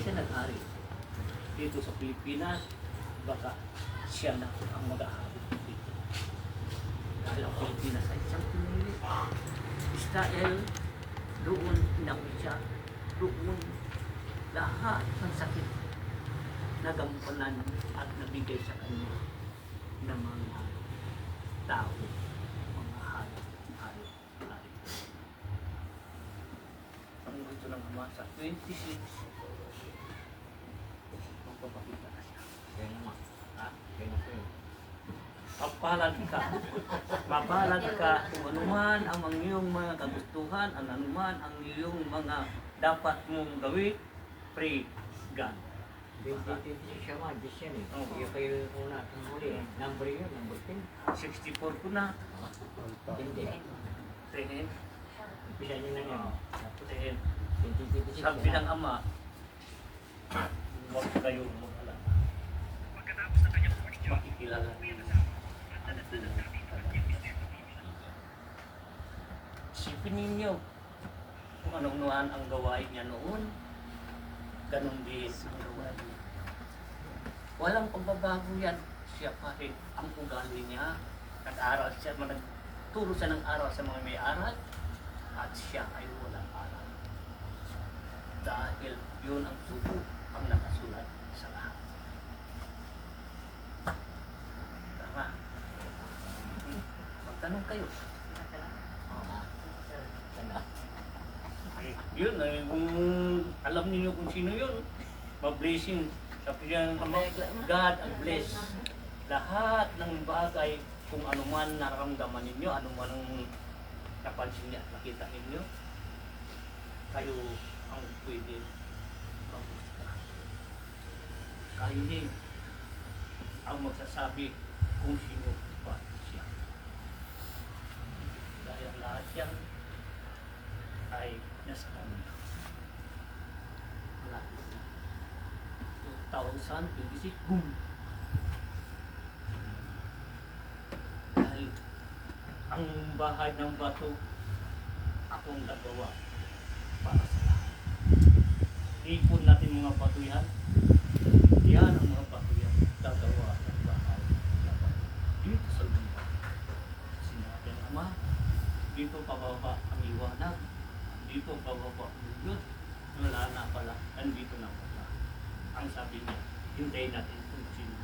siya nag-ari dito sa Pilipinas, baka siya na ang mag-ahari dito. Dahil ang Pilipinas ay isang pinili. Israel, doon pinakot siya, doon lahat ng sakit nagampanan at nabigay sa kanya ng mga tao, mga hayop. Ang gusto ng Ama sa 26, magpapakita na siya. Kaya naman. Ha? Kaya na po yun. Mapalag ka kung anuman ang iyong mga kagustuhan, ang anuman ang iyong mga dapat mong gawin, pray God. Siya nga, Diyos yan eh. Oo. Yung kayo una itong huli eh. Number yun, number 10. 64 ko na. Hindi. Tingin. Umpisa nyo na yan. Tingin. 2026. Sabi ng Ama, huwag kayong mag-alala. Makikilala. Isipin ninyo kung anong nuhan ang gawain niya noon, ganun din ang gawain niya. Walang pagbabago yan. Siya pa rin ang ugali niya. Nag-aral siya, nagturo siya ng aral sa mga may aral, at siya ay walang aral. Dahil yun ang sugo ang nakasulat sa lahat. Tama. Magtanong kayo. Yun, kung alam niyo kung sino yun, ma-blessing. Sabi niya, God ang bless lahat ng bagay, kung ano man nararamdaman ninyo, ano man ang napansin niya, nakita ninyo, kayo ang pwede magusta. Kayo din ang magsasabi kung sino ba siya. Dahil lahat yan ay nasa kanya. Lahat yan. 2026, boom! Dahil ang bahay ng bato akong nagawa para sa lahat. Ipon natin mga bato yan. Yan ang mga bato yan. Gagawa ng bahay ng bato. Dito sa lupa. Sinabi ng Ama, dito pababa ang iwanag. Dito pababa ang lulot. Wala na pala. Andito na pala. Ang sabi niya, hintayin natin kung sino.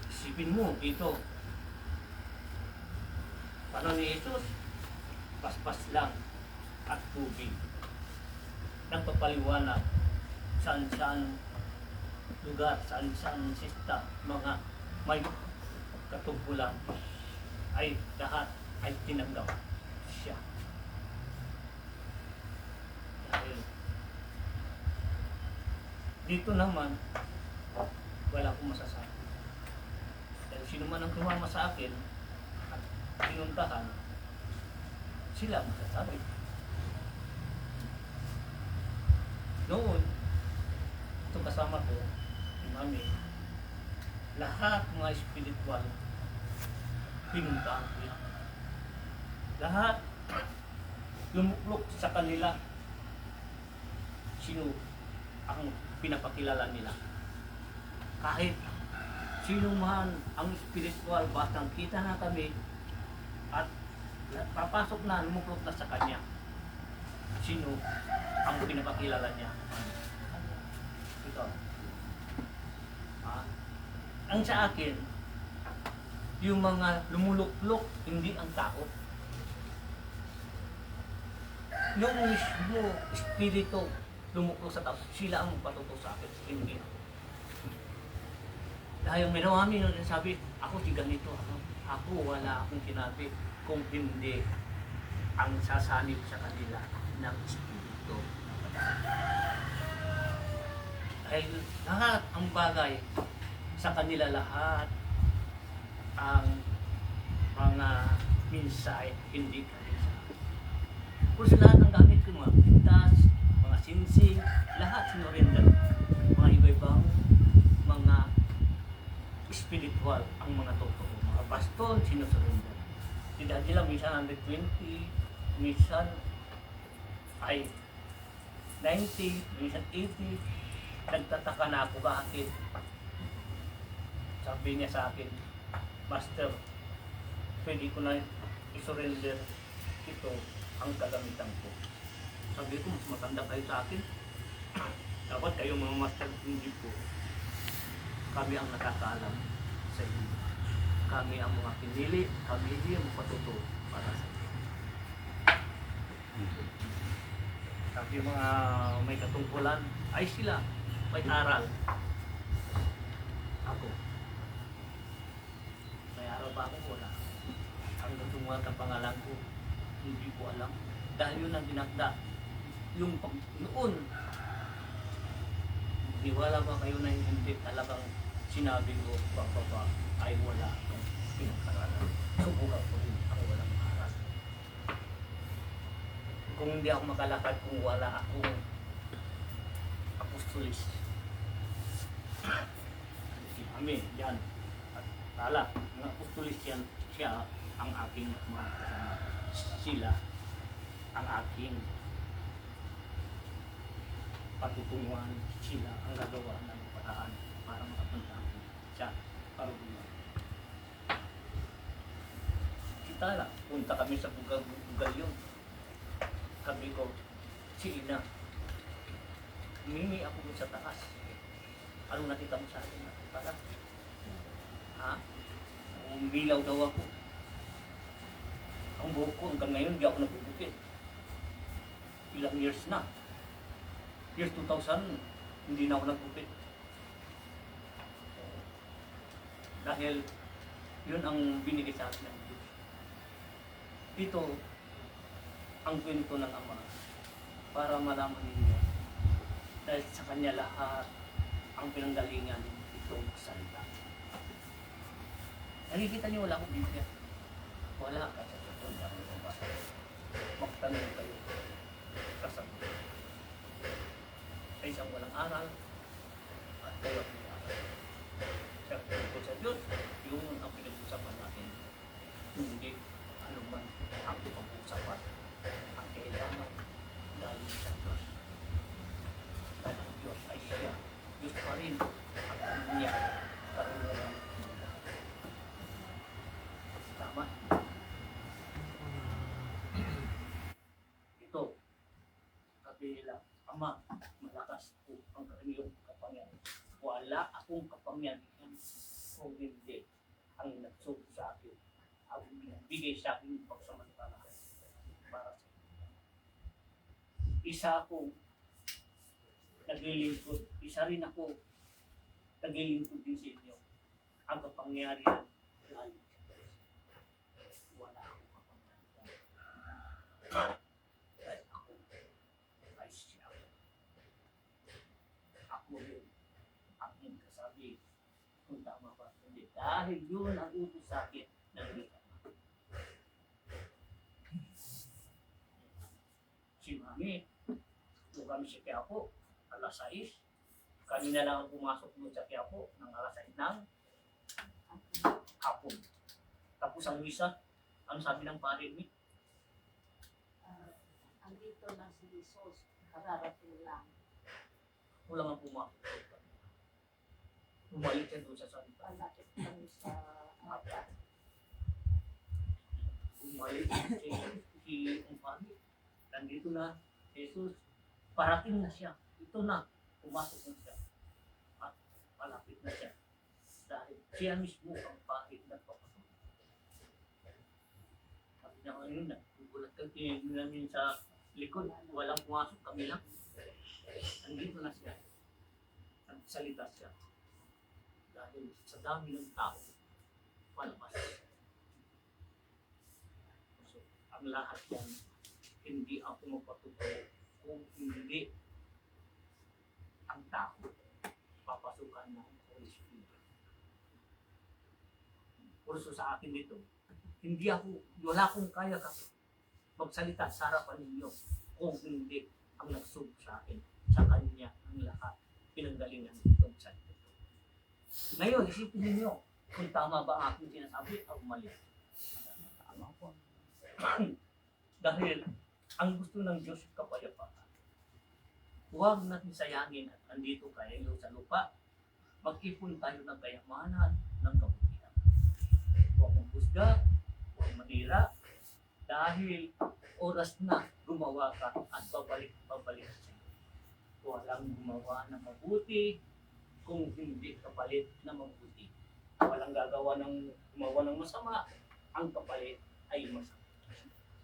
Isipin mo, ito. Paano ni Jesus? Paspas lang at tubig. Nagpapaliwanag saan-saan lugar, saan-saan sista, mga may katungkulan ay lahat ay tinanggap siya. Dahil dito naman wala akong masasabi. Dahil sino man ang tumama sa akin at pinuntahan, sila masasabi. Noon, ito kasama ko, si Mami, lahat mga spiritual, pinuntahan ko yan. Lahat, lumuklok sa kanila, sino ang pinapakilala nila. Kahit sino man ang spiritual, basta kita na kami at papasok na, lumuklok na sa kanya. Sino ang pinapakilala niya? Ito. Ang sa akin, yung mga lumuluklok, hindi ang tao. Yung mismo espiritu lumuklok sa tao, sila ang patuto sa akin, hindi ako. Dahil may nawami nung sabi, ako di ganito, ako wala akong kinabi kung hindi ang sasanib sa kanila ng espiritu. Dahil lahat ang bagay sa kanila, lahat ang mga minsay, hindi kanila. Kung sa lahat ang gamit ko, mga pintas, mga sinsing, lahat sinurrender. Mga iba-ibang mga spiritual ang mga totoo. Mga baston, sinusurrender. Hindi lang, minsan 120, minsan ay 90, minsan 80. Nagtataka na ako bakit. Sabi niya sa akin, Master, pwede ko na i-surrender ito ang kagamitan ko. Sabi ko, mas matanda kayo sa akin. Dapat kayo mga master, hindi po. Kami ang nakakaalam sa inyo. Kami ang mga pinili, kami hindi ang mapatuto para sa inyo. Sabi mga may katungkulan, ay sila, may aral. Ako. May aral ba ako? Wala. Ang natungkulan ng pangalan ko, hindi ko alam. Dahil yun ang dinagda. Yung noon, niwala ba kayo na hindi talagang sinabi ko, papa, ay wala akong pinag-aralan. Subukan ko rin ang walang aral. Kung hindi ako makalakad, kung wala akong apostolis. Kami, yan. At tala, ang apostolis yan, siya ang aking mga kasama. Sila ang aking patutunguhan, sila ang gagawa ng paraan para makapunta ako siya parugulan. Kita lang, punta kami sa bugal yun. Sabi ko, si Ina, humingi ako dun sa taas. Ano nakita mo sa akin? Para? Ha? Umilaw daw ako. Ang buhok ko hanggang ngayon, hindi ako nagugupit. Ilang years na. Year 2000, hindi na ako nagupit. Dahil yun ang binigay sa akin ng Diyos. Ito ang kwento ng Ama para malaman ninyo dahil sa Kanya lahat ang pinanggalingan itong salita. Nakikita niyo wala akong Biblia. Wala ka sa totoo na ang basa. Magtanong kayo. Kasagot. Sa isang walang aral at kayo ang may aral. Sa tungkol sa Diyos, yun ang pinag-usapan natin. Hindi anuman ang pag-usapan. Ang kailangan dahil sa Diyos. Dahil ang Diyos ay siya. Diyos pa rin ang kanya karunungan. Tama? Ito, kabila, Ama, malakas po ang iyong kapangyarihan. Wala akong kapangyarihan kung hindi ang nagsubo sa akin. Ang bigay sa akin yung pagsamantala para sa inyo. Isa akong naglilingkod. Isa rin ako naglilingkod din sa inyo. Ang kapangyarihan galing sa Diyos. Wala akong kapangyarihan. Dahil ako ay siya. Ako yun. Aking kasabi. Kung tama ba? Hindi. Dahil yun ang utos sa akin ng Diyos. Si Mami, kung kami sa Quiapo, alas 6. Kami na lang ang pumasok doon sa Quiapo ng alas 6 ng hapon. Tapos ang misa, ano sabi ng pare mi? Andito na si Jesus, kararating lang. Wala nga pumasok. Bumalik siya doon sa salita. Palapit kami sa mata. Bumalik si Umpani. Nandito na, Jesus, parating na siya. Ito na, pumasok na siya. At malapit na siya. Dahil siya mismo ang pahit na papasok. Sabi niya ngayon na, gugulat ka, tinignan namin sa likod, walang pumasok, kami lang. Nandito na siya. Nagsalita siya. Dahil sa dami ng tao, palabas. So, ang lahat yan, hindi ako magpatutuwa kung hindi ang tao papasukan ng Holy Spirit. Kurso sa akin dito, hindi ako, wala akong kaya magsalita sa harapan ninyo kung hindi ang nagsub sa akin, sa Kanya ang lahat pinanggalingan itong salita. Ngayon, isipin ninyo kung tama ba ang aking sinasabi o mali. Tama po. Dahil Ang gusto ng Diyos kapayapaan. Huwag natin sayangin at andito kayo sa lupa. Mag-ipon tayo ng kayamanan, ng kabutihan. Huwag mong husga, huwag manira, dahil oras na gumawa ka at babalik sa iyo. Walang gumawa na mabuti kung hindi kapalit na mabuti. Walang gumawa ng masama, ang kapalit ay masama.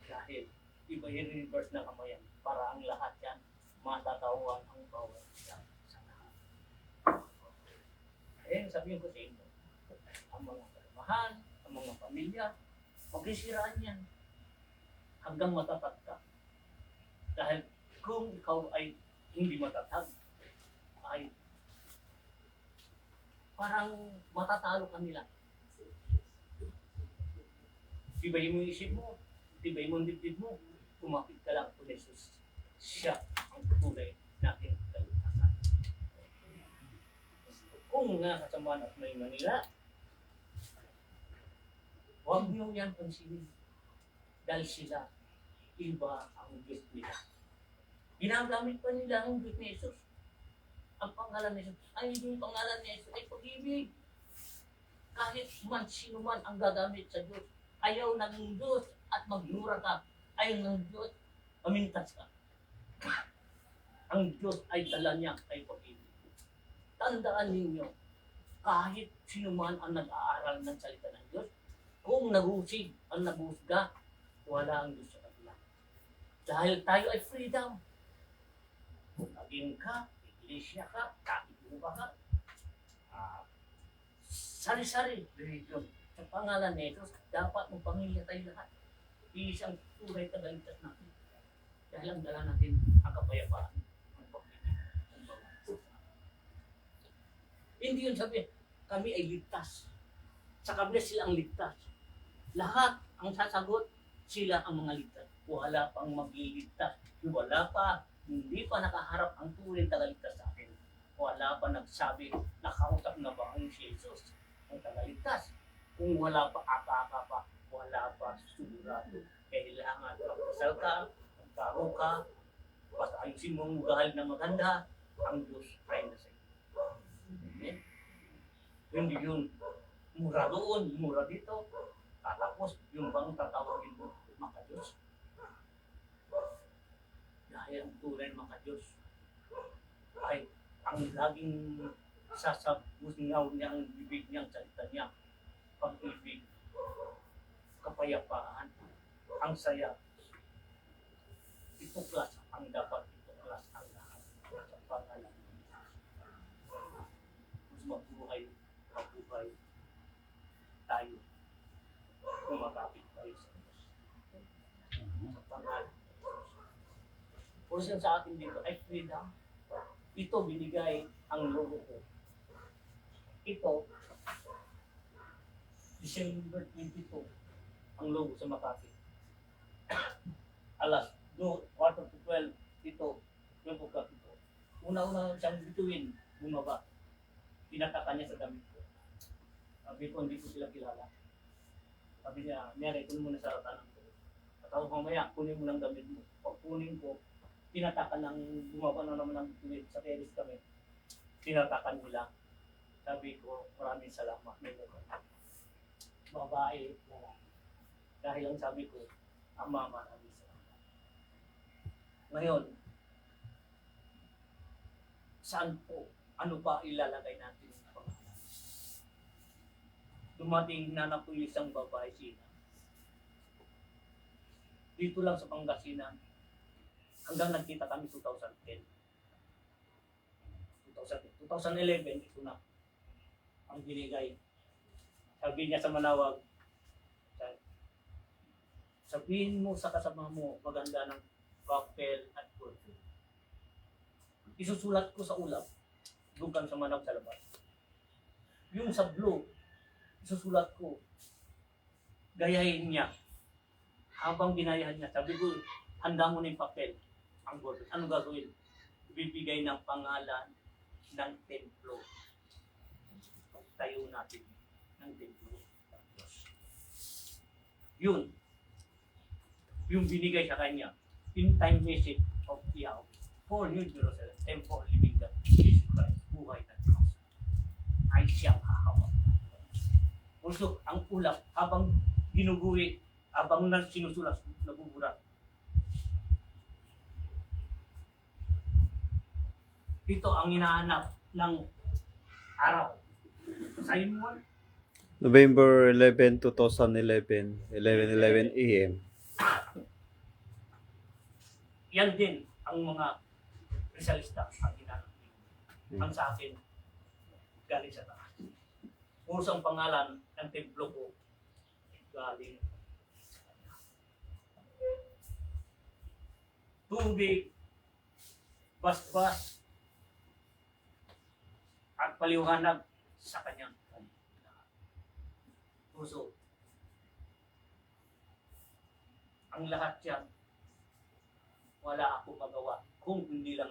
Dahil iba yung reverse na kamayan para ang lahat yan matatawan ang bawat isa sa lahat. Eh, sabihin ko sa inyo, ang mga kalamahan, ang mga pamilya, magsisiraan yan hanggang matatag ka. Dahil kung ikaw ay hindi matatag, ay parang matatalo ka nila. Tibayin mo yung isip mo, tibayin mo ang dibdib mo, kumapit ka lang kung Jesus. Siya ang tunay natin kaligtasan. Kung nakasamaan at may manila, huwag niyo yan pansinin. Dahil sila, iba ang Diyos nila. Ginagamit pa nila ang Diyos ni Jesus. Ang pangalan ni Jesus, ay hindi yung pangalan ni Jesus ay pag-ibig. Kahit man sino man ang gagamit sa Diyos, ayaw ng Diyos at maglura ka, ayaw ng Diyos, pamintas ka. Ang Diyos ay dala niya ay pag-ibig. Tandaan ninyo, kahit sino man ang nag-aaral ng salita ng Diyos, kung nagusig ang nagusga, wala ang Diyos sa kanila. Dahil tayo ay freedom. Naging ka, iglesia ka, kakibuka ka, sari-sari, religion. Sa pangalan ni Jesus, dapat mong pamilya tayo lahat. Isang tunay tagaligtas natin. Dahil ang dala natin ang kapayapaan. Ang pagpipig. Ang bawat. Hindi yun sabi, kami ay ligtas. Sa kanya sila ang ligtas. Lahat ang sasagot, sila ang mga ligtas. Wala pang magliligtas. Wala pa, hindi pa nakaharap ang tunay tagaligtas sa akin. Wala pa nagsabi, nakausap na ba ang si Jesus? Ang tagaligtas. Kung wala pa, aka pa, wala pa sigurado. Kailangan magpasal ka, magkaro ka, basta ayusin mo ang ugali na maganda, ang Diyos ay nasa iyo. Amen? Hindi yun, mura doon, mura dito, tatapos yung bang tatawagin mo, maka-Diyos. Dahil ang tunay maka-Diyos ay ang laging sasabungaw niya ang bibig niya, ang salita niya, pag-ibig, kapayapaan, ang saya. Ituklas ang dapat ituklas ang lahat sa pangalan ng Diyos. Mas mabuhay tayo. Kumakapit tayo sa Diyos. Sa pangalan ng Diyos. Portion sa atin dito ay freedom. Ito binigay ang logo ko. Ito, December 22, ang logo sa Makati. Alas 2:45, ito, yung pagkat ito. Una-una siyang bituin, bumaba. Tinataka niya sa damit ko. Sabi ko, hindi ko sila kilala. Sabi niya, Mary, kunin mo na sa ratanan ko. At mamaya, kunin mo ng damit mo. Pag kunin ko, tinataka ng bumaba na naman ng bituin. Sa terrace kami. Tinatakan nila. Sabi ko, maraming salamat. Babae, lalaki. Dahil ang sabi ko, Ama, maraming salamat. Ngayon, saan po, ano pa ilalagay natin ng pangalan? Dumating na po isang babae sina. Dito lang sa Pangasinan, hanggang nagkita kami 2010. 2011, ito na ang binigay. Sabi niya sa manawag, sabihin mo sa kasama mo, maganda ng cocktail at perfume. Isusulat ko sa ulap, dugang sa manawag sa labas. Yung sa blue, isusulat ko, gayahin niya. Habang ginayahan niya, sabi ko, handa mo na yung papel. Ang gold. Ano gagawin? Bibigay ng pangalan ng templo. Tayo natin ng templo ng Diyos. Yun. Yung binigay sa kanya. in time message of Yahweh for New Jerusalem, temple living God, Jesus Christ, buhay na Diyos, ay siyang hahawak. Also, ang ulap, habang ginuguwi, habang sinusulas, nabubura. Ito ang hinahanap ng araw. Basahin mo. November 11, 2011, 11:11 a.m. Yan din ang mga Rizalista ang hinahanap. Ang sa akin, galing sa taas. Pusang pangalan ng templo ko, galing sa kanya. Tubig, basbas, at paliwanag sa kanyang puso. Ang lahat yan, wala ako magawa kung hindi lang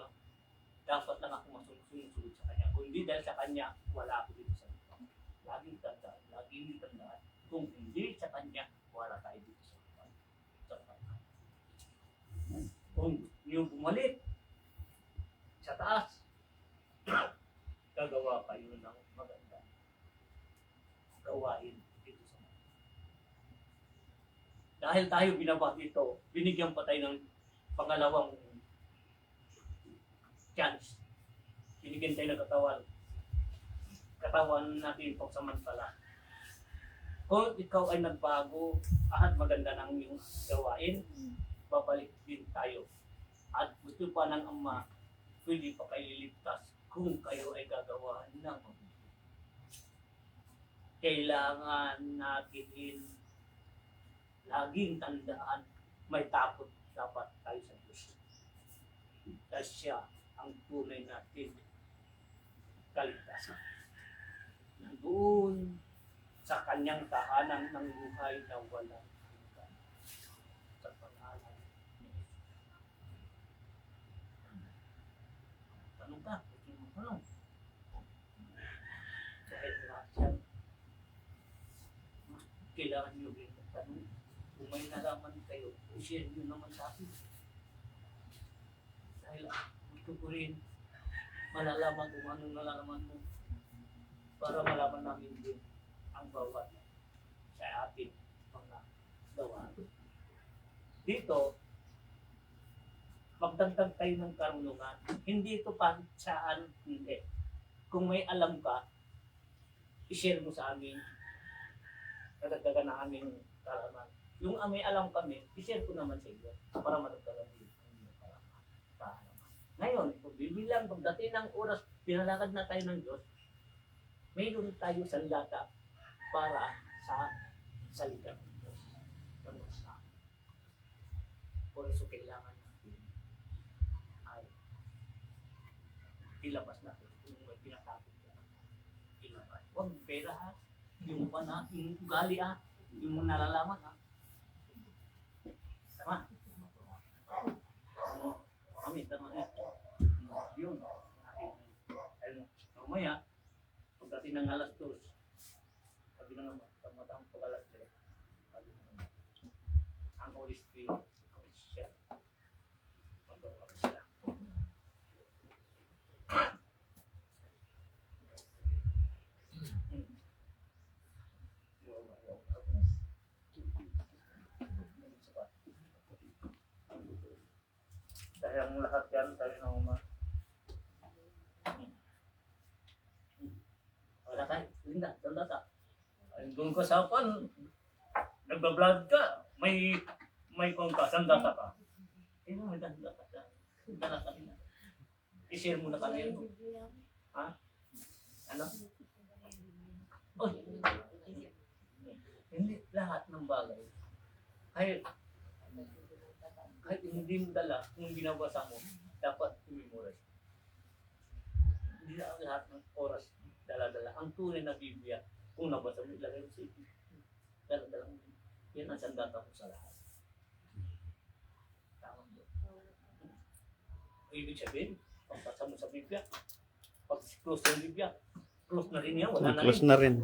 dapat lang ako masusunod sa kanya. Kung hindi dahil sa kanya, wala ako dito sa lupa. Laging tandaan, kung hindi sa kanya, wala tayo dito sa lupa. Kung yung bumalik sa taas, gagawa kayo ng maganda gawain dito sa mundo. Dahil tayo binaba dito, binigyan pa tayo ng pangalawang chance. Binigyan tayo ng katawan natin pagsamantala. Kung ikaw ay nagbago at maganda ng iyong gawain, babalik din tayo. At gusto pa ng Ama, pwede pa kayo liligtas kung kayo ay gagawa ng mabuti. Kailangan natin laging tandaan, may takot dapat tayo sa Diyos. Dahil siya ang tunay natin kaligtasan. Nandoon sa kanyang tahanan ng buhay na walang hanggan. Sa pangalan ni Jesus. Tanong ka, tanong. Dahil lahat yan, kailangan nyo rin magtanong. Kung may nalaman kayo, i-share nyo naman sa akin. Dahil gusto ko rin malalaman kung anong nalalaman mo para malaman namin din ang bawat sa ating mga gawa. Dito, magdagdag tayo ng karunungan. Hindi ito pansaan, hindi. Kung may alam ka, i-share mo sa amin. Kadagdagan na aming kalaman. Yung may alam kami, i-share ko naman sa iyo para madagdagan din ang inyong kalaman. Ngayon, kung bibilang, pagdating ng oras, pinalakad na tayo ng Diyos, mayroon tayo sandata para sa salita ng Diyos. Por eso kailangan natin ay ilabas natin kung may pinatapos na ilabas. Huwag pera ha, yung pa na, yung ugali ha, yung nalalaman ha. Tama? Kami, tama na. Yun. Mamaya, pagdating ng alas 2, sabi na naman, tamatang pag-alas 3, sabi na naman, ang Holy Spirit, siya, magawa siya. Dahil ang lahat yan, tayo na uma. Wala ka, Linda, tanda ka. Doon ka sa pan, nagbablog ka, may kung ka, sandata ka. May sandata ka. Sandata ka rin. I-share mo na kami. Ha? Ano? Oh, hindi lahat ng bagay. Kahit hindi mo dala, kung binabasa mo, dapat i-memorize. Hindi na lahat ng oras dala-dala. Ang tunay na Biblia, kung nabasa mo, ilagay mo sa isip. Dala-dala mo. Yan ang sandata mo sa lahat. Tama mo. Ibig sabihin, pagpasa mo sa Biblia, pag-close ng Biblia, close na rin yan, wala na rin. Close na rin.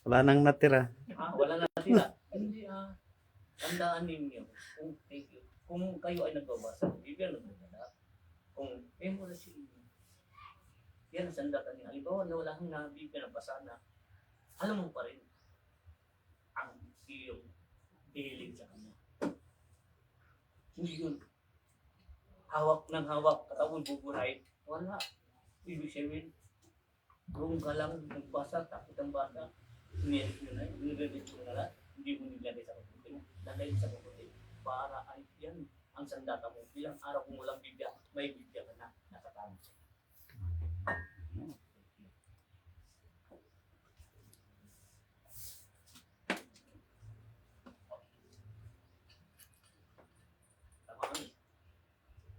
Wala nang natira. Wala na natira. Hindi Tandaan ninyo, kung kayo ay nagbabasa ng Biblia, nagbabasa, kung memorize ninyo, yan ang sandatan niya. Halimbawa na wala kang Biblia na basa na, alam mo pa rin ang iyong hiling sa kanya. Hindi yun. Hawak ng hawak, katawin buburay. Wala. Ibig sabihin, kung ka lang nagbasa, takot ang bata, niyalit nyo na, nililid mo na lang, hindi mo nilagay sa kaputi mo. Lalagay sa kaputi. Para ay yan ang sandata mo. Bilang araw kung walang Biblia, may Biblia ka na nakatama. Tama kami.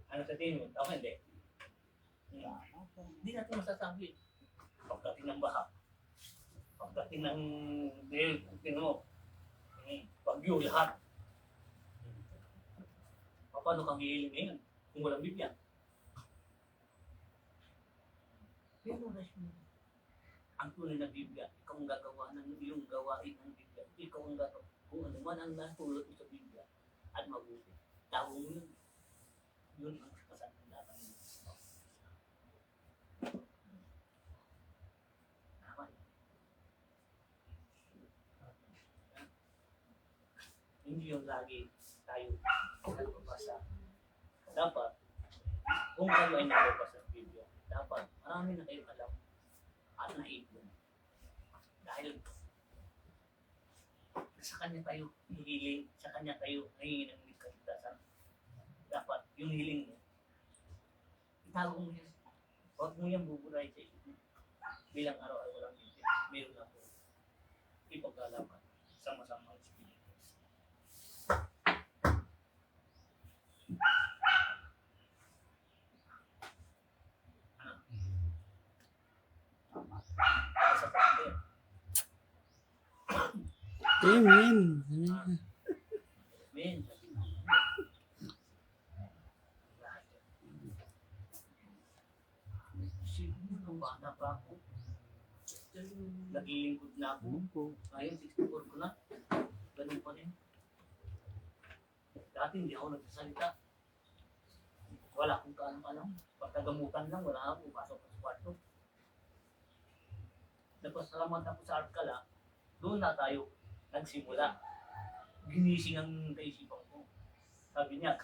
Ano sa tingin mo? Tama hindi? Hindi natin masasabi. Pagdating ng baha, pagdating ng bagyo, lahat. Paano kang hihiling ngayon kung walang Biblia? Pero ang tunay na Biblia, ikaw ang gagawa ng iyong gawain ng Biblia. Ikaw ang gagawa. Kung ano man ang natulot mo sa Biblia at mabuti. Tao mo yun. Yun ang kasalanan mo. Hindi yung lagi tayo nagbabasa. Dapat, kung kayo ay nagbabasa ng Biblia, dapat marami na kayong alam at naipon. Dahil sa kanya tayo hihiling, sa kanya tayo hihingi ng kaligtasan. Dapat yung hiling mo, itago mo yan. Huwag mo yan buburay sa isip mo. Bilang araw ay walang Biblia, meron ako ipagkalaman sa masamang espiritu. Sa pagkain. Amen. Men. Siguro nung bata pa ako, naglilingkod na ako. Ngayon, 64 ko na. Ganun pa rin. Dati hindi ako nagsasalita. Wala akong kaalam-alam. Pagkagamutan lang, wala ako. Pasok sa kwarto. Nagpasalamat ako sa Arkala. Doon na tayo nagsimula. Ginising ang kaisipan ko. Sabi niya,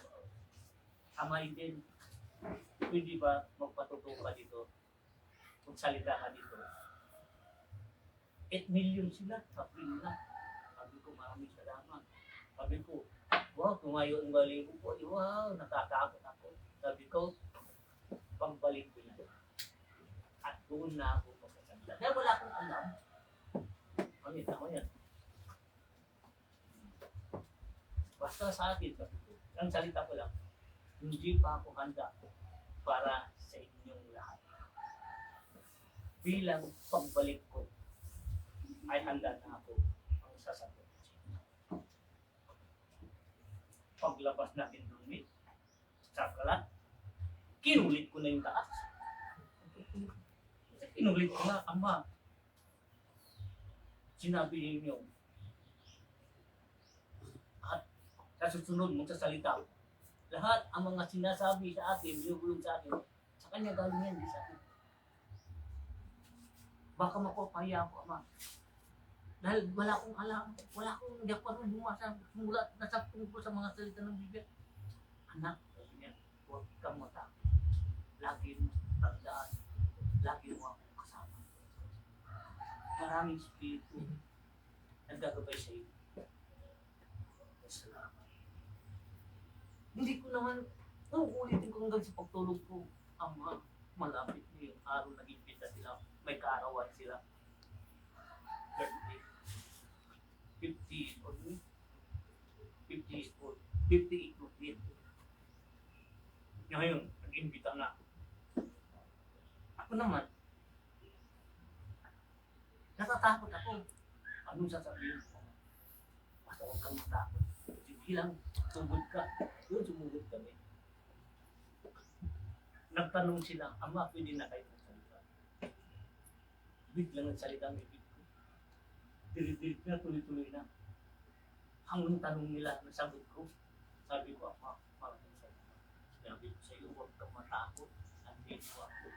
Amay din, pwede ba magpatuto ka dito? Magsalita ka dito. 8 million sila, sabi nila. Sabi ko, maraming salamat. Sabi ko, wow, tumayo ang galing ko. Wow, natatakot ako. Sabi ko, pagbalik ko na. At doon na ako magsasalita. Dahil wala akong alam. Pangit ako yan. Basta sa akin, ang salita ko lang, hindi pa ako handa para sa inyong lahat. Bilang pagbalik ko, ay handa na ako ang sasagot. Paglabas natin doon sa kalat, kinulit ko na yung taas. Kinulit ko na, Ama, sinabi ninyo, at sa susunod mong sasalita, lahat ang mga sinasabi sa akin, binubulong sa akin, sa kanya galing yan, di sa akin. Baka mapapahiya ako, Ama. Dahil wala akong alam, wala akong hindi ako bumasa, mulat, nasakong ko sa mga salita ng Biblia. Anak, sabi niya, huwag kang matakot. Lagi mo tandaan, lagi mo akong kasama. Maraming spirito nagagabay sa iyo. Salamat. Hindi ko naman, ulitin ko hanggang sa pagtulog ko, Ama, malapit na yung araw nag-impita sila, may kaarawan sila. 50 or 58 or 8. Ngayon, nag-imbita na. Ako naman, natatakot ako. Anong sasabihin ko? Basta huwag kang matakot. Sige lang, sumugod ka. Yun, sumugod kami. Nagtanong sila, Ama, pwede na kayo magsalita. Biglang nagsalita ang ibig ko. Dirit-dirit na, tuloy-tuloy na. Ang tanong nila, nasagot ko, sabi ko, parang sabi ko sa iyo, huwag kang matakot. Andito ako.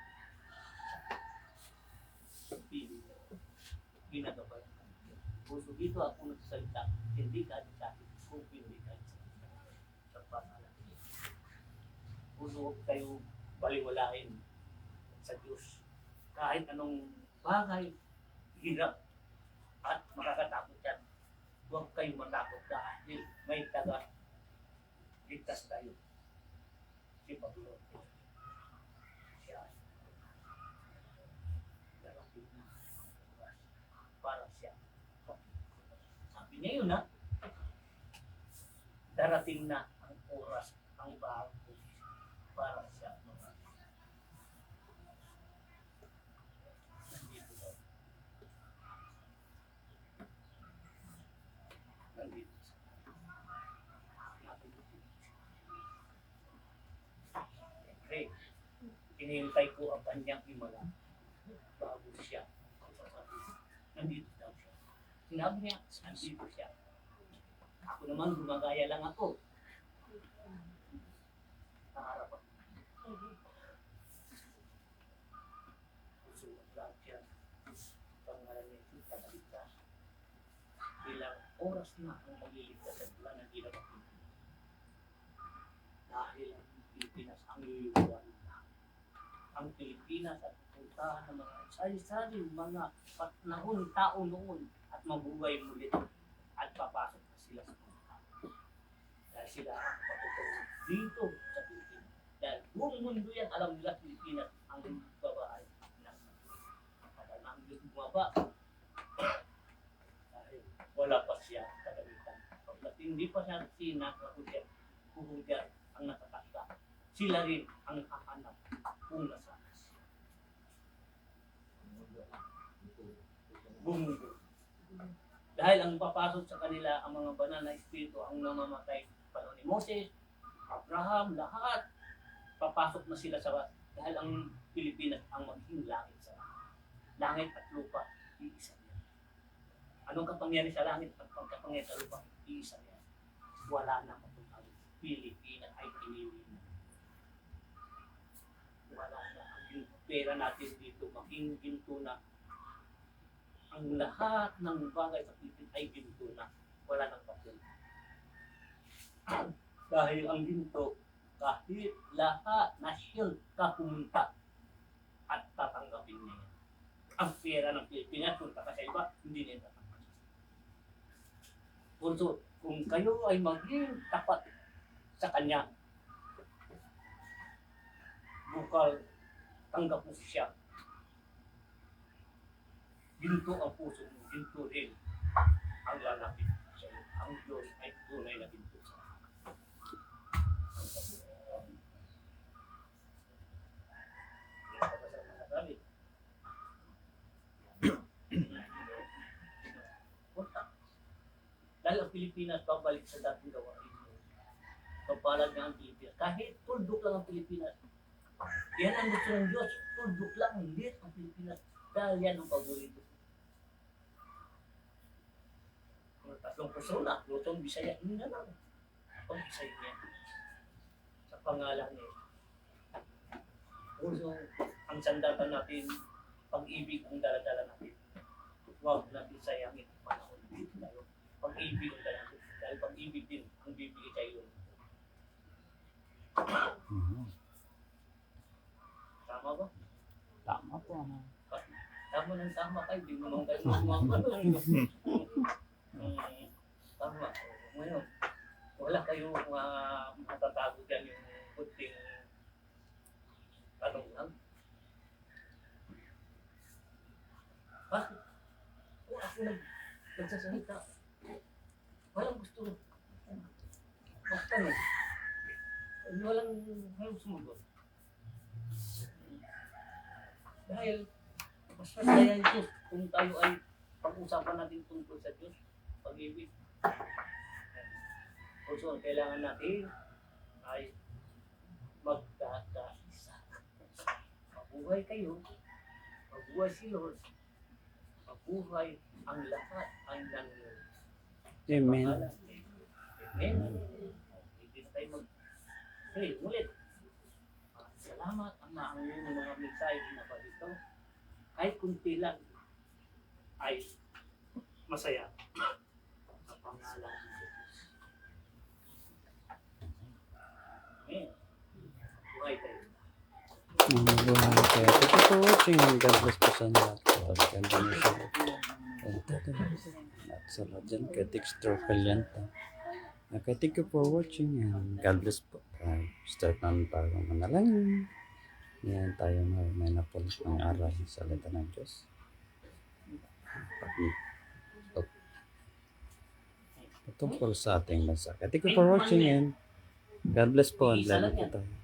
Pili. Ginagabayan. Puso dito ako nagsalita. Hindi ka sa akin. Kung hindi ka sa pangalan. Puso huwag kayo baliwalain sa Diyos. Kahit anong bagay, hirap at makakatakot yan. Huwag kayong matakot dahil may taga ligtas tayo. Si Pablo. Siya. Darating na ang oras para siya. Sabi niya yun ha. Darating na ang oras, ang bago para siya. Nandito daw. Nandito. Siyempre, hinihintay ko ang kanyang himala bago siya. Nandito daw siya. Sinabi niya, nandito siya. Ako naman, gumagaya lang ako. Naharap ako. Susunod lang siya. Pangalan niya, tagaligtas. Ilang oras na ang magliligtas at wala na ginawa. Dahil ang Pilipinas ang liliwan na. Ang Pilipinas at puntahan ng mga sari-saring mga panahon, tao noon at mabuhay muli at papasok na sila sa mga. Dahil sila ang patutulog dito sa Pilipinas. Dahil buong mundo yan, alam nila Pilipinas ang babae ng kapag ang Diyos bumaba. Dahil wala pa siya kagamitan. Pagkat hindi pa siya sinakahudya, huhudya ang natatakta. Sila rin ang hahanap kung nasaan siya. Bumundo. Dahil ang papasok sa kanila ang mga banal na espiritu ang namamatay. Panahon ni Moses, Abraham, lahat papasok na sila sa dahil ang Pilipinas ang maging langit sa langit at lupa, iisa niya. Anong kapangyari sa langit at kapangyari sa lupa, iisa niya. Wala na mapunta. Pilipinas ay pinili na. Wala na. Ang pera natin dito, maging ginto na. Ang lahat ng bagay sa Pilipinas ay ginto na. Wala nang papel. Dahil ang ginto, kahit lahat na shield ka pumunta at tatanggapin niya. Ang pera ng Pilipinas, punta ka sa iba, hindi niya tatanggapin. Also, kung kayo ay maging tapat sa Kanya, bukal, tanggap mo siya. Ginto ang puso mo, ginto rin ang lalapit sa iyo. Ang Diyos ay tunay na ginto sa iyo. Dahil ang Pilipinas babalik sa dating gawain mo. Papalag na ang Pilipinas. Kahit tuldok lang ang Pilipinas. Yan ang gusto ng Diyos. Tuldok lang, lit ang Pilipinas. Dahil yan ang paborito. Mga tatlong persona, Lutong, Bisaya, hindi na lang. Ang Bisaya niya. Sa pangalan niya. Also, ang sandatan natin, pag-ibig ang daladala natin. Huwag natin sayangin ang panahon dito tayo. Pag-ibig ang daladala natin. Dahil pag-ibig din ang bibigay sa iyo. Tama ba? Tama po. Tama ng tama kayo, di mo naman kayo magmamahal. Tama. Ngayon, wala kayong matatago dyan yung kunting tanong lang. Bakit? Kung ako nagsasalita, walang gusto magtanong. Walang sumagot. Dahil mas masaya yung Diyos kung tayo ay pag-usapan natin tungkol sa Diyos, pag-ibig. Also, ang kailangan natin ay magkakaisa. Mabuhay kayo, mabuhay si Lord, mabuhay ang lahat ay nangyari. Amen. Pangalan ni Amen. Hindi na tayo mag-pray ulit. Salamat Ama ang iyong mga mensahe na pa dito. Kahit kunti lang ay masaya sa pangalan ng Jesus. Amen. Buhay tayo. Buhay kayo. Thank you for watching and God bless po sa lahat. Ganda niyo sa at sa lahat dyan. Kay Texture Kalyanta. Okay, thank you for watching and God bless po. Start namin tayo manalangin. Yan tayo may napulot ng aral sa salita ng Diyos. Patungkol sa ating bansa. Thank you for watching and God bless po and love you po tayo.